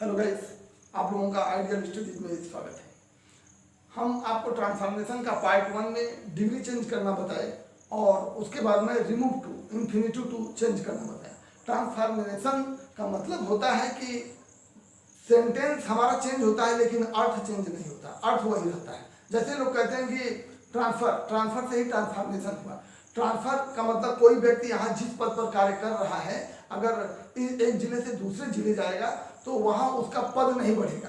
Hello guys, आप लोगों का आइडियल स्टडीज में स्वागत है। हम आपको ट्रांसफॉर्मेशन का पार्ट 1 में डिग्री चेंज करना बताए और उसके बाद में remove too infinitive to change करना बताया। ट्रांसफॉर्मेशन का मतलब होता है कि सेंटेंस हमारा चेंज होता है लेकिन अर्थ चेंज नहीं होता, अर्थ वही रहता है। जैसे लोग कहते हैं कि ट्रांसफर से ही ट्रांसफॉर्मेशन हुआ। ट्रांसफर का मतलब कोई व्यक्ति यहाँ जिस पद पर कार्य कर रहा है, अगर एक जिले से दूसरे जिले जाएगा तो वहाँ उसका पद नहीं बढ़ेगा,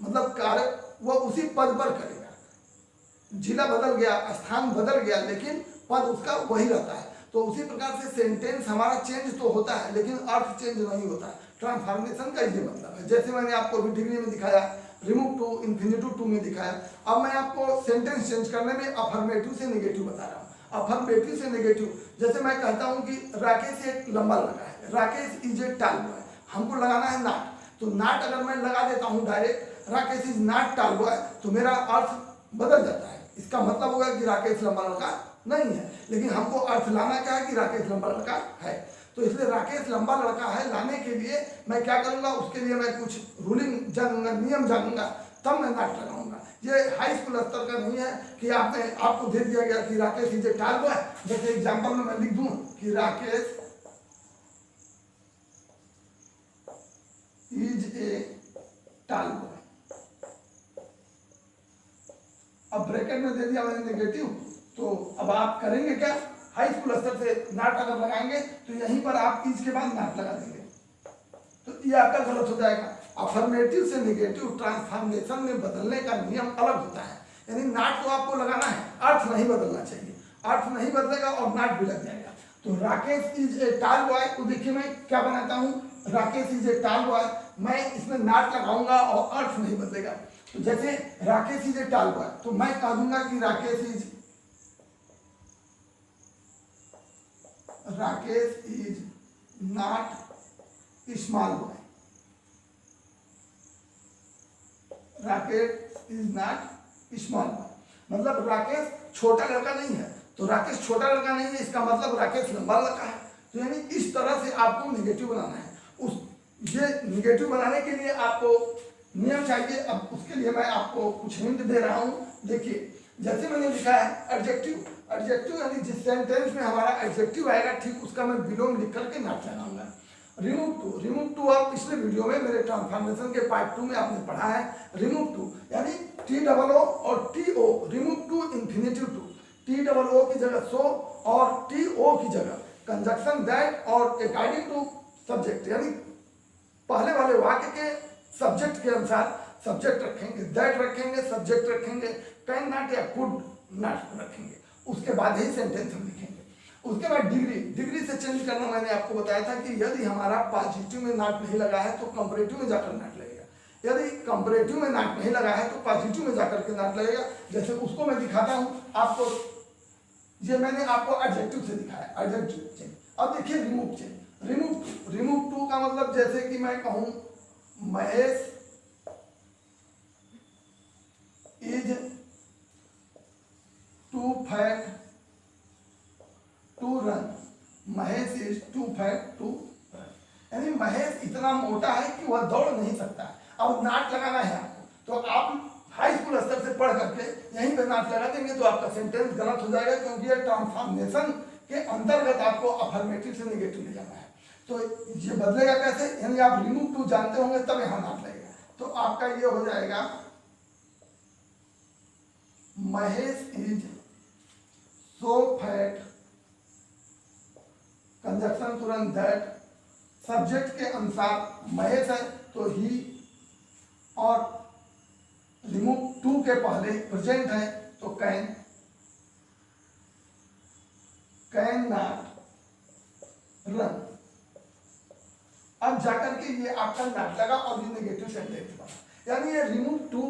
मतलब कार्य वह उसी पद पर करेगा। जिला बदल गया, स्थान बदल गया, लेकिन पद उसका वही रहता है। तो उसी प्रकार से सेंटेंस हमारा चेंज तो होता है लेकिन अर्थ चेंज नहीं होता है। ट्रांसफॉर्मेशन का ये मतलब है। जैसे मैंने आपको अभी डिग्री में दिखाया, रिमूव टू इन्फिनिटिव टू में दिखाया। अब मैं आपको सेंटेंस चेंज करने में अफर्मेटिव से नेगेटिव बता रहा हूँ। अफर्मेटिव से नेगेटिव, जैसे मैं कहता हूँ कि राकेश एक लंबा लड़का है, राकेश इज ए टाल बॉय, हमको लगाना है नाट। तो नाट अगर मैं लगा देता हूँ डायरेक्ट, राकेश इज नॉट टाल बॉय, तो मेरा अर्थ बदल जाता है। इसका मतलब होगा कि राकेश लंबा लड़का नहीं है, लेकिन हमको अर्थ लाना क्या है कि राकेश लंबा लड़का है। तो इसलिए राकेश लंबा लड़का है लाने के लिए मैं क्या करूंगा, उसके लिए मैं कुछ रूलिंग जानूंगा, नियम जानूंगा, तब मैं नाट लगाऊंगा। ये हाई स्कूल स्तर का नहीं है कि आपको दे दिया गया कि राकेश इज ए टाल बॉय। जैसे एग्जाम्पल में मैं लिख दूं कि राकेश इज ए टाल बॉय, अब ब्रैकेट में दे दिया मैंने नेगेटिव। तो अब आप करेंगे क्या, हाई स्कूल स्तर से नाट अगर लगाएंगे तो यहीं पर आप इज के बाद नाट लगा देंगे, तो ये आपका गलत हो जाएगा। अफर्मेटिव से नेगेटिव ट्रांसफॉर्मेशन में बदलने का नियम अलग होता है, यानी नाट तो आपको लगाना है, अर्थ नहीं बदलना चाहिए। अर्थ नहीं बदलेगा और नाट भी लग जाएगा। तो राकेश इज ए टाल बॉय को देखिए मैं क्या बनाता हूँ, राकेश इज ए टाल बॉय, मैं इसमें नाट लगाऊंगा और अर्थ नहीं बदलेगा। तो जैसे राकेश इज ए टाल बॉय, तो मैं कह दूंगा कि Rakesh is not small boy, Rakesh is not small boy, मतलब राकेश छोटा लड़का नहीं है। तो राकेश छोटा लड़का नहीं है, इसका मतलब राकेश लंबा लड़का है। तो यानी इस तरह से आपको नेगेटिव बनाना है। ये नेगेटिव बनाने के लिए आपको नियम चाहिए। अब उसके लिए मैं आपको कुछ हिंट दे रहा हूँ। देखिए, जैसे मैंने लिखा है एडजेक्टिव, एडजेक्टिव यानी जिस सेंटेंस में हमारा एडजेक्टिव आएगा ठीक उसका मैं बिलो में लिख करके नाट लगाऊंगा। रिमूव टू आप पिछले वीडियो में मेरे ट्रांसफॉर्मेशन के पार्ट 2 में आपने पढ़ा है। रिमूव टू यानी TOO और TO, remove too infinitive to, TOO की जगह सो और TO की जगह कंजक्शन दैट और अकॉर्डिंग टू सब्जेक्ट, यानी पहले वाले वाक्य के सब्जेक्ट के अनुसार सब्जेक्ट रखेंगे, दैट रखेंगे, सब्जेक्ट रखेंगे, कैन नॉट या कुड नॉट रखेंगे, उसके बाद ही सेंटेंस हम लिखेंगे। उसके बाद डिग्री से चेंज करना मैंने आपको बताया था कि यदि हमारा पॉजिटिव में नॉट नहीं लगा है तो कंपैरेटिव में जाकर नॉट लगेगा, यदि कंपैरेटिव में नॉट नहीं लगा है तो पॉजिटिव में जाकर के नॉट लगेगा। जैसे उसको मैं दिखाता हूँ आपको, ये मैंने आपको एडजेक्टिव से दिखाया, एडजेक्टिव चेंज। अब देखिए रिमूव चेंज, रिमूव टू का मतलब जैसे कि मैं कहूं Mahesh is too fat to run, Mahesh is too fat to run, यानी महेश इतना मोटा है कि वह दौड़ नहीं सकता। अब नाट लगाना है आपको, तो आप हाई स्कूल स्तर से पढ़ करके यहीं पे नाट लगा देंगे तो आपका सेंटेंस गलत हो जाएगा, क्योंकि ये ट्रांसफॉर्मेशन के अंतर्गत आपको अफर्मेटिव से नेगेटिव ले जाना है। तो ये बदलेगा कैसे, यानी आप रिमूव टू जानते होंगे तब यहां नाट लगेगा। तो आपका ये हो जाएगा Mahesh is so fat, conjunction तुरंत दैट, सब्जेक्ट के अनुसार महेश है तो ही, और रिमूव टू के पहले प्रेजेंट है तो कैन नॉट रन। अब जाकर के ये आपका नाट लगा और ये नेगेटिव सेंटेंस बना, यानी ये रिमूव टू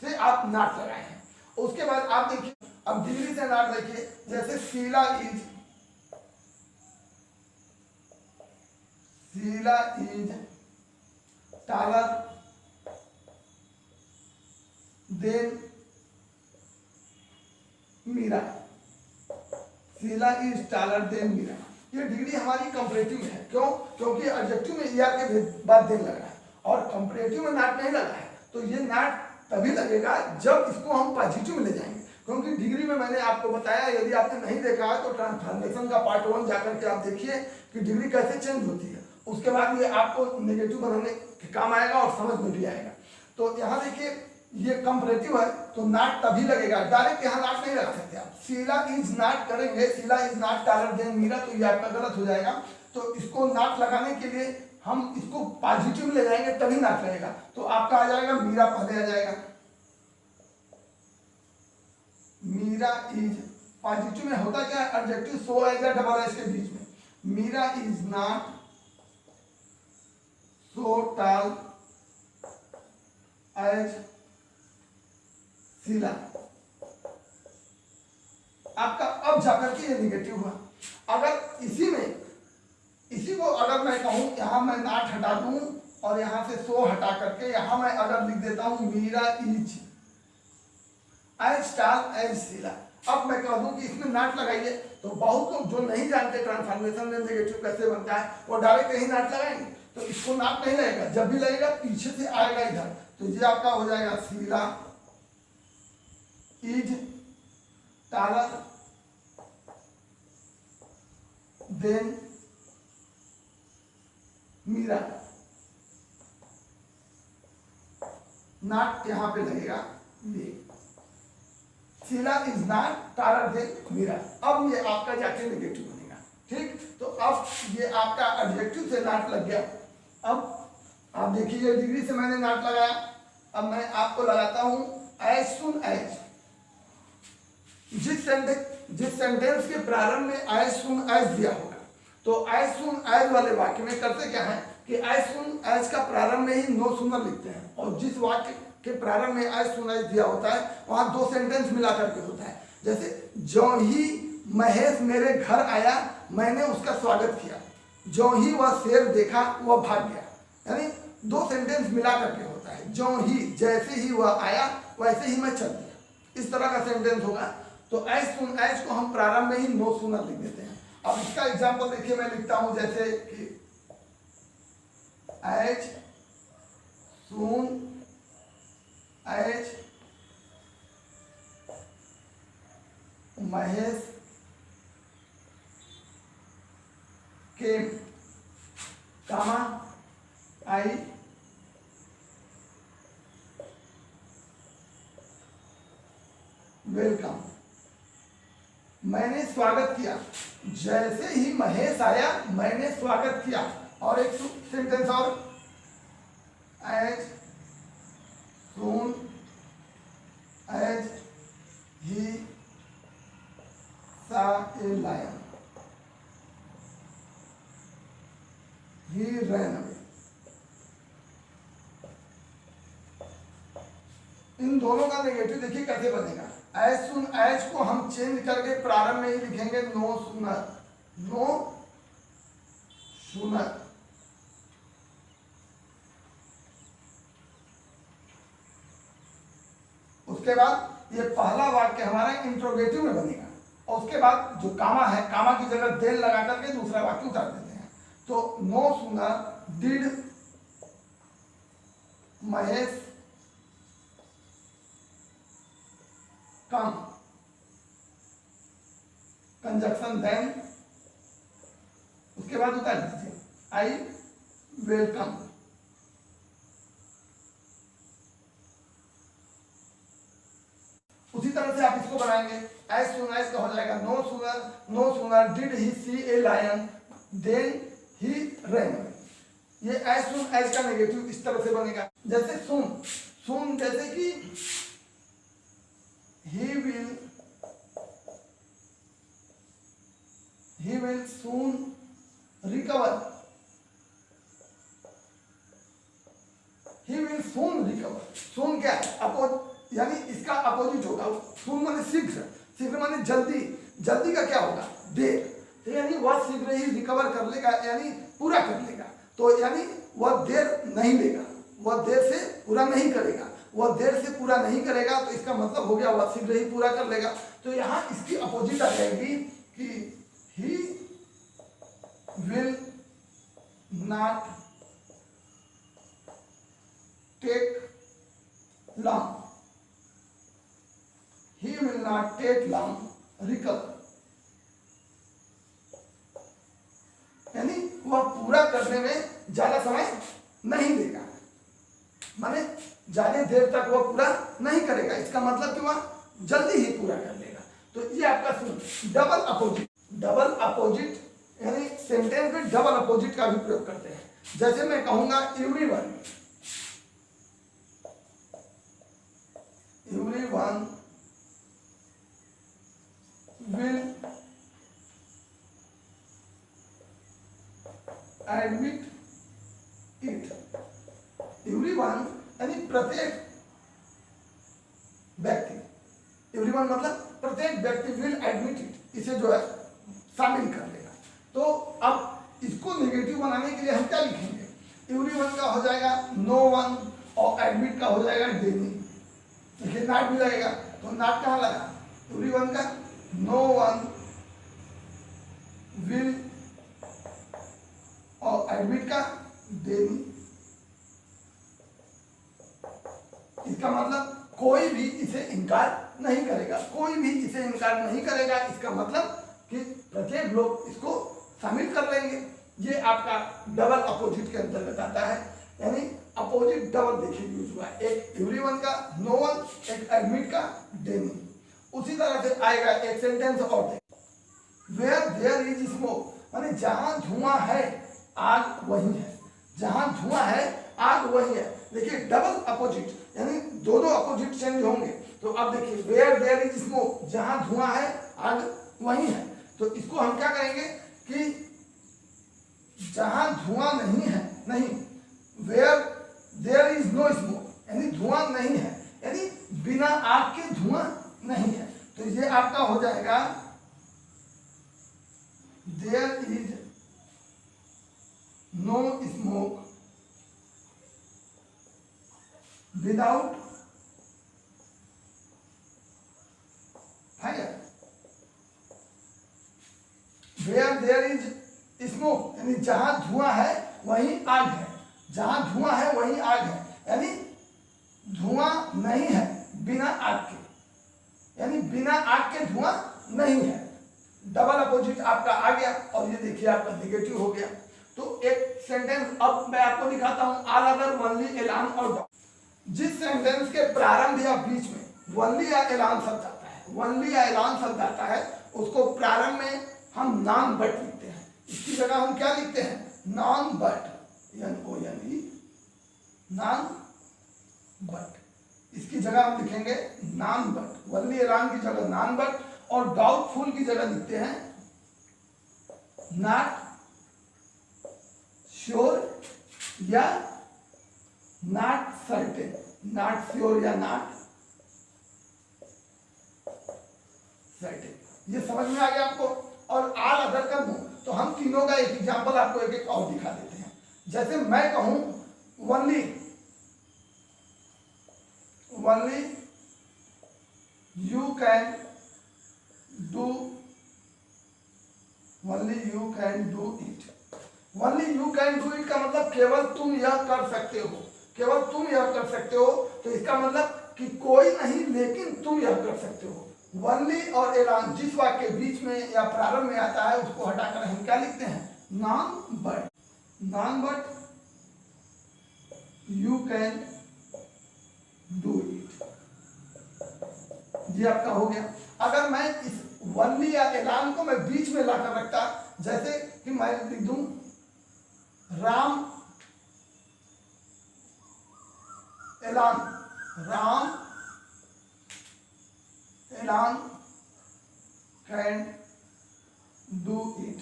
से आप नाट लगाए हैं। उसके बाद आप देखिए, अब डिग्री से नाट देखिए, जैसे Sheela is taller than Meera, Sheela is taller than Meera. ये डिग्री हमारी कंपैरेटिव में है, क्यों, क्योंकि एडजेक्टिव में ER के बाद देन लग रहा है और कंपैरेटिव में नॉट नहीं लगा है, तो ये नॉट तभी लगेगा जब इसको हम पॉजिटिव में ले जाएंगे। क्योंकि डिग्री में मैंने आपको बताया, यदि आपने नहीं देखा है तो ट्रांसफॉर्मेशन का पार्ट 1 जाकर के आप देखिए कि डिग्री कैसे चेंज होती है। उसके बाद ये आपको नेगेटिव बनाने के काम आएगा और समझ में भी आएगा। तो यहाँ देखिए ये कंपैरेटिव है तो नॉट तभी लगेगा, डायरेक्ट यहाँ नॉट नहीं लगा सकते आप। शीला इज नॉट करेंगे, Sheela is not taller than Meera, तो ये आपका गलत हो जाएगा। तो इसको नॉट लगाने के लिए हम इसको पॉजिटिव ले जाएंगे तभी नॉट लगेगा। तो आपका आ जाएगा मीरा, पहले आ जाएगा मीरा इज। पॉजिटिव में होता क्या है, एडजेक्टिव सो आएगा डबल एस के बीच में। Meera is not so tall as Sheela. आपका अब जाकर के ये निगेटिव हुआ। अगर इसी को अगर मैं कहूं यहां मैं नॉट हटा दूं और यहां से सो हटा करके यहां मैं अगर लिख देता हूं Meera is as tall as Sheela, अब मैं कह दूं कि इसमें नॉट लगाइए, तो बहुत लोग जो नहीं जानते ट्रांसफॉर्मेशन में नेगेटिव कैसे बनता है वो डायरेक्ट यही नॉट लगाएंगे। तो इसको नॉट नहीं लगेगा, जब भी लगेगा पीछे से आएगा इधर। तो ये आपका हो जाएगा Sheela is taller than Meera. Not यहां पे लगेगा, ये Sheela is not taller than Meera. अब ये आपका जाके नेगेटिव बनेगा, ठीक। तो अब ये आपका एडजेक्टिव से नॉट लग गया। अब आप देखिए डिग्री से मैंने नॉट लगाया, अब मैं आपको लगाता हूं एज सुन एज। जिस सेंटेंस के प्रारंभ में एज सुन एज दिया होगा, तो एज सुन एज वाले वाक्य में करते क्या है कि एज सुन एज का प्रारंभ में ही नो सूनर लिखते हैं, और जिस वाक्य के प्रारंभ में एज सुन एज दिया होता है वहां दो सेंटेंस मिला करके होता है। जैसे जो ही महेश मेरे घर आया मैंने उसका स्वागत किया, जो ही वह शेर देखा वह भाग गया, यानी दो सेंटेंस मिला करके होता है। जो ही, जैसे ही वह आया वैसे ही मैं चल दिया, इस तरह का सेंटेंस होगा। तो एज सुन एज को हम प्रारंभ में ही नो सूनर लिख देते हैं। अब इसका एग्जांपल देखिए, मैं लिखता हूं जैसे कि एज सुन एज महेश के कामा आई वेलकम। मैंने स्वागत किया, जैसे ही महेश आया मैंने स्वागत किया। और एक सेंटेंस और, एज सुन एज ही सा a lion he ran away. इन दोनों का नेगेटिव देखिए कैसे बनेगा। एज सुन एज को हम चेंज करके प्रारंभ में ही लिखेंगे नो सूनर, नो सूनर। उसके बाद ये पहला वाक्य हमारा इंट्रोगेटिव में बनेगा, और उसके बाद जो कामा है, कामा की जगह देन लगा करके दूसरा वाक्य उतार देते हैं। तो no sooner did Mahesh come, conjunction then, उसके बाद उतार दीजिए आई वेलकम। उसी तरह से आप इसको बनाएंगे। एज सुन एज का हो जाएगा no sooner did he see a lion then he ran away. ये एज सुन एज का नेगेटिव इस तरह से बनेगा। जैसे सुन जैसे कि he will soon recover, he will soon recover। soon क्या है, यानी इसका अपोजिट होगा। soon माने शीघ्र माने जल्दी, जल्दी का क्या होगा, देर। तो यानी वह शीघ्र ही रिकवर कर लेगा, यानी पूरा कर लेगा। तो यानी वह देर नहीं लेगा, वह देर से पूरा नहीं करेगा, वह देर से पूरा नहीं करेगा। तो इसका मतलब हो गया वह शीघ्र ही पूरा कर लेगा। तो यहाँ इसकी अपोजिट आ जाएगी कि he will not take long, he will not take long recover, यानी वह पूरा करने में ज्यादा समय नहीं लेगा, माने ज्यादा देर तक वह पूरा नहीं करेगा, इसका मतलब कि वह जल्दी ही पूरा कर लेगा। तो ये आपका सुन डबल अपोजिट, डबल अपोजिट यानी सेंटेंस में डबल अपोजिट का भी प्रयोग करते हैं। जैसे मैं कहूंगा everyone, everyone will admit it, everyone यानी प्रत्येक व्यक्ति, एवरीवन मतलब प्रत्येक व्यक्ति विल एडमिट इट, इसे जो है शामिल कर लेगा। तो अब इसको नेगेटिव बनाने के लिए हम क्या लिखेंगे, एवरीवन का हो जाएगा नो वन और एडमिट का हो जाएगा डेनी, देखिए नॉट भी लगेगा, तो नॉट कहाँ लगा, एवरीवन का नो वन विल और एडमिट का डेनी, इसका मतलब कोई भी इसे इनकार नहीं करेगा, कोई भी इसे इनकार नहीं करेगा, इसका मतलब कि प्रत्येक लोग इसको शामिल कर लेंगे। ये आपका डबल अपोजिट के अंतर्गत आता है, यानी अपोजिट डबल देखिए यूज हुआ, एक एवरीवन का नो वन, एक एडमिट का डेनी। उसी तरह से आएगा एक सेंटेंस और, वेयर देयर इज स्मोक, माने जहां धुआं है आग वही है, जहां धुआं है आग वही है। देखिए डबल अपोजिट यानी दोनों अपोजिट चेंज होंगे। तो अब देखिए वेयर देयर इज स्मोक, जहां धुआं है आग वही है, तो इसको हम क्या करेंगे कि जहां धुआं नहीं है, नहीं, where there is no smoke यानी धुआं नहीं है, यानी बिना आग के धुआं नहीं है। तो ये आपका हो जाएगा there is no smoke without fire, where there is smoke यानी जहां धुआं है वहीं आग है, जहां धुआं है वहीं आग है, यानी धुआं नहीं है बिना आग के, यानी बिना आग के धुआं नहीं है। डबल अपोजिट आपका आ गया और ये देखिए आपका नेगेटिव हो गया। तो एक सेंटेंस अब मैं आपको दिखाता हूं, ऑल अदर ओनली एलान और जिस सेंटेंस के प्रारंभ या बीच में ओनली या एलान शब्द आता है, ओनली या एलान शब्द आता है, उसको प्रारंभ में हम नॉन बट लिखते हैं, इसकी जगह हम क्या लिखते हैं, non but, NONE, non but, इसकी जगह हम लिखेंगे नॉन बट, ओनली एलान की जगह नॉन बट, और डाउटफुल की जगह लिखते हैं नॉट श्योर या नॉट सर्टेन, नॉट श्योर या नॉट सर्टेन। ये समझ में आ गया आपको। और ऑल अदर का नो, तो हम तीनों का एक एग्जांपल आपको एक एक और दिखा देते हैं। जैसे मैं कहूं only, only you can do, only you can do it, only you can do it का मतलब केवल तुम यह कर सकते हो, केवल तुम यह कर सकते हो। तो इसका मतलब कि कोई नहीं लेकिन तुम यह कर सकते हो। ओनली और एलान जिस वाक्य के बीच में या प्रारंभ में आता है उसको हटाकर हम क्या लिखते हैं, non but, non but you can do it, ये आपका हो गया। अगर मैं इस ओनली या एलान को मैं बीच में लाकर रखता, जैसे कि मैं लिख दूं राम एलान, राम एलान कैन डू इट,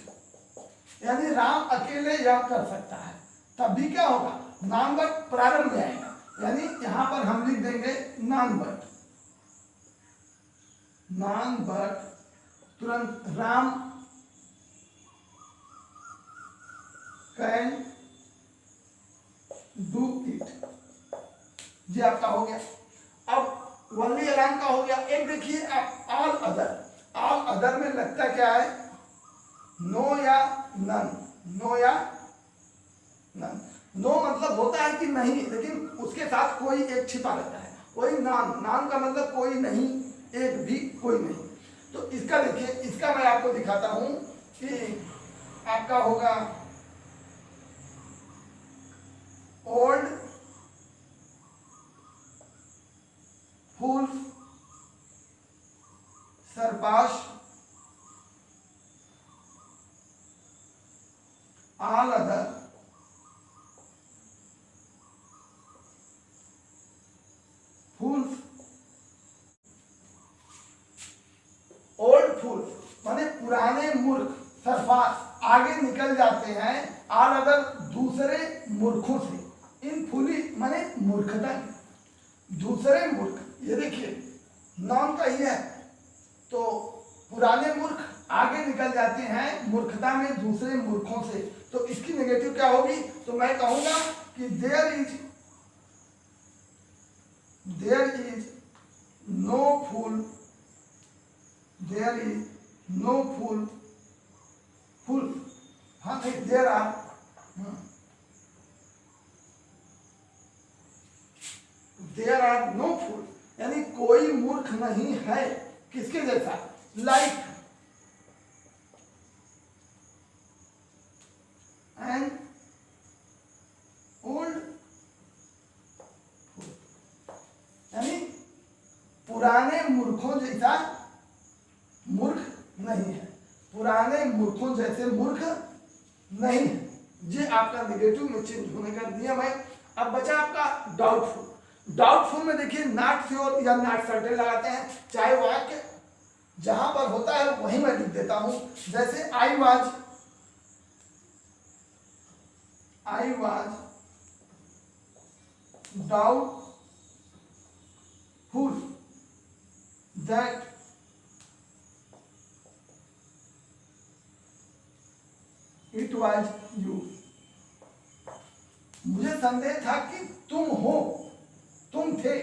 यानी राम अकेले यह कर सकता है, तब भी क्या होगा, नॉन बट प्रारंभ में आएगा, यानी यहां पर हम लिख देंगे नॉन बट, नॉन बट तुरंत राम कैन डू इट, ये आपका हो गया। अब ओनली एलान का हो गया। एक देखिए आप ऑल अदर, ऑल अदर में लगता क्या है, नो या नन, नो या नन, नो मतलब होता है कि नहीं, लेकिन उसके साथ कोई एक छिपा रहता है। वही नान, नान का मतलब कोई नहीं, एक भी कोई नहीं। तो इसका देखिए, इसका मैं आपको दिखाता हूं कि आपका होगा old fools surpass all other fools। Old fools माने पुराने मूर्ख, सरपास आगे निकल जाते हैं, ऑल अदर दूसरे मूर्खों से, इन फूली माने मूर्खता, दूसरे मूर्ख। ये देखिए नाम का ही है, तो पुराने मूर्ख आगे निकल जाते हैं मूर्खता में दूसरे मूर्खों से। तो इसकी नेगेटिव क्या होगी? तो मैं कहूंगा कि there is no fool, there is no fool, fool, हाँ नहीं, there are, there are no fool, यानी कोई मूर्ख नहीं है। किसके जैसा? लाइक एन ओल्ड, यानी पुराने मूर्खों जैसा मूर्ख नहीं है, पुराने मूर्खों जैसे मूर्ख नहीं है। ये आपका नेगेटिव में चेंज होने का नियम है। अब बचा आपका डाउटफुल। डाउटफुल में देखिए नॉट श्योर या नॉट सर्टेन लगाते हैं, चाहे वाक्य जहां पर होता है वहीं मैं लिख देता हूं। जैसे I was doubtful that it was you. मुझे संदेह था कि तुम हो, तुम थे,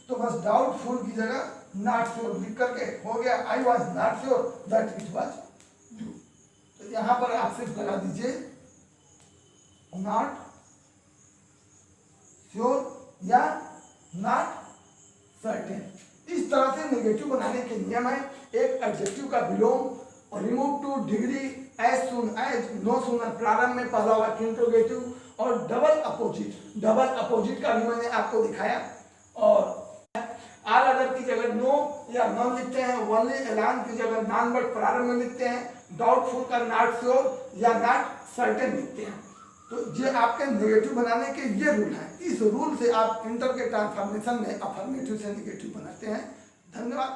तो बस डाउटफुल की जगह नॉट श्योर लिख करके हो गया I was not sure that it was you. तो यहां पर आप सिर्फ लगा दीजिए नॉट श्योर या नॉट सर्टेन। इस तरह से नेगेटिव बनाने के नियम है। एक एडजेक्टिव का बिलोंग और remove two degree, as soon as, no sooner, प्रारंभ में पहला वाक्य इंट्रोगेटिव, और डबल अपोजिट। डबल अपोजिट का भी मैंने आपको दिखाया। और ऑल अदर की जगह नो या नॉन लिखते हैं, ओनली एलान की जगह नॉन बट प्रारंभ में लिखते हैं, डाउटफुल का नॉट श्योर या नॉट सर्टेन लिखते हैं। तो ये आपके नेगेटिव बनाने के ये रूल हैं। इस रूल से आप इंटर के ट्रांसफॉर्मेशन में अफर्मेटिव से नेगेटिव बनाते हैं। धन्यवाद।